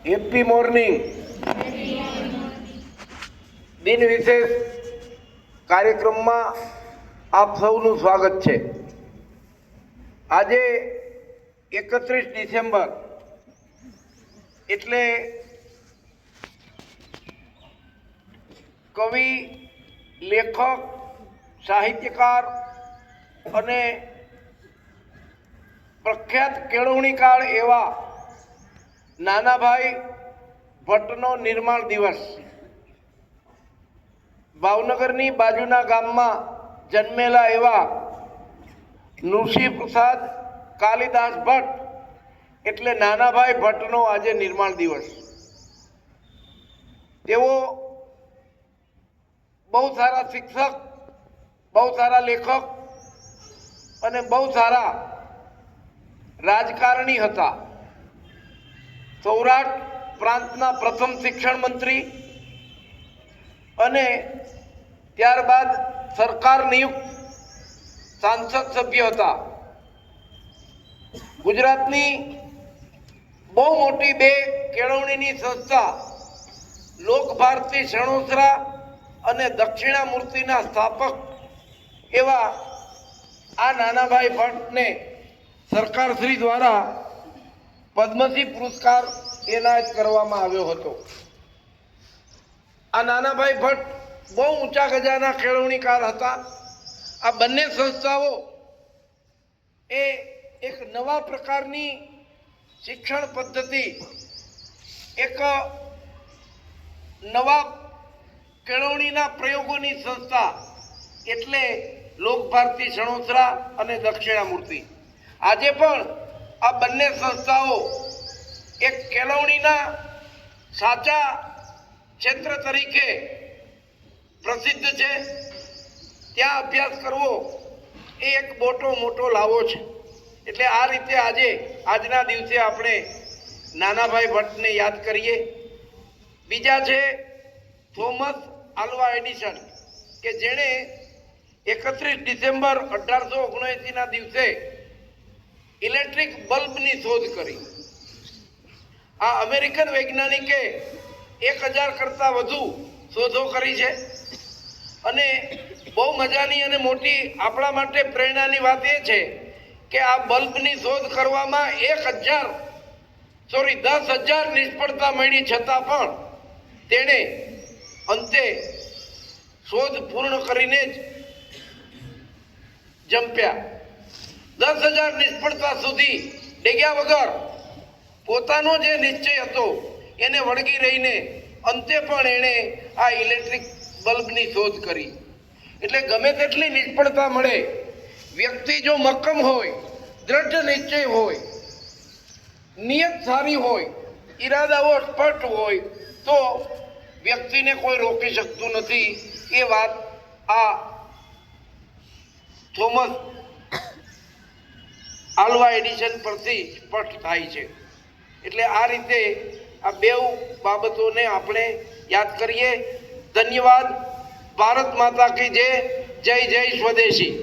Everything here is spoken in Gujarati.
હેપી મોર્નિંગ દિન વિશેષ કાર્યક્રમમાં આપ સૌનું સ્વાગત છે। આજે 31 ડિસેમ્બર એટલે કવિ, લેખક, સાહિત્યકાર અને પ્રખ્યાત કેળવણીકાર એવા નાનાભાઈ ભટ્ટનો નિર્માણ દિવસ। ભાવનગરની બાજુના ગામમાં જન્મેલા એવા નૃસિંહ પ્રસાદ કાલિદાસ ભટ્ટ એટલે નાનાભાઈ ભટ્ટનો આજે નિર્માણ દિવસ। તેઓ બહુ સારા શિક્ષક, બહુ સારા લેખક અને બહુ સારા રાજકારણી હતા। સૌરાષ્ટ્ર પ્રાંતના પ્રથમ શિક્ષણ મંત્રી અને ત્યારબાદ સરકાર નિયુક્ત સાંસદ સભ્ય હતા। ગુજરાતની બહુ મોટી બે કેળવણીની સંસ્થા લોકભારતી સણોસરા અને દક્ષિણામૂર્તિના સ્થાપક એવા આ નાનાભાઈ ભટ્ટને સરકારશ્રી દ્વારા પદ્મશ્રી પુરસ્કાર એનાયત કરવામાં આવ્યો હતો। આ નાનાભાઈ ભટ્ટ બહુ ઊંચા ગજાના કેળવણીકાર હતા। આ બંને સંસ્થાઓ એ એક નવા પ્રકારની શિક્ષણ પદ્ધતિ, એક નવા કેળવણીના પ્રયોગોની સંસ્થા એટલે લોકભારતી સણોસરા અને દક્ષિણામૂર્તિ। આજે પણ આ બંને સંસ્થાઓ એક કેળવણીના સાચા ક્ષેત્ર તરીકે પ્રસિદ્ધ છે। ત્યાં અભ્યાસ કરવો એ એક મોટો લાવો છે। એટલે આ રીતે આજના દિવસે આપણે નાનાભાઈ ભટ્ટને યાદ કરીએ। બીજા છે થોમસ આલ્વા એડિસન કે જેણે 31 ડિસેમ્બર 1879ના દિવસે ઇલેક્ટ્રિક બલ્બની શોધ કરી। આ અમેરિકન વૈજ્ઞાનિકે 1000 કરતાં વધુ શોધો કરી છે અને બહુ મજાની અને મોટી આપણા માટે પ્રેરણાની વાત એ છે કે આ બલ્બની શોધ કરવામાં 10,000 નિષ્ફળતા મળી છતાં પણ તેણે અંતે શોધ પૂર્ણ કરીને જ જંપ્યા। 10,000 નિષ્ફળતા સુધી ડેગ્યા વગર પોતાનો જે નિશ્ચય હતો એને વળગી રહીને અંતે પણ એણે આ ઇલેક્ટ્રિક બલ્બની શોધ કરી। એટલે ગમે તેટલી નિષ્ફળતા મળે, વ્યક્તિ જો મક્કમ હોય, દ્રઢ નિશ્ચય હોય, નિયત સારી હોય, ઈરાદાઓ સ્પષ્ટ હોય તો વ્યક્તિને કોઈ રોકી શકતું નથી। એ વાત આ થોમસ આલ્વા એડિસન પરથી સ્પષ્ટ થાય છે। એટલે આ રીતે આ બે બાબતોને આપણે યાદ કરીએ। ધન્યવાદ। ભારત માતા કી જય। જય જય સ્વદેશી।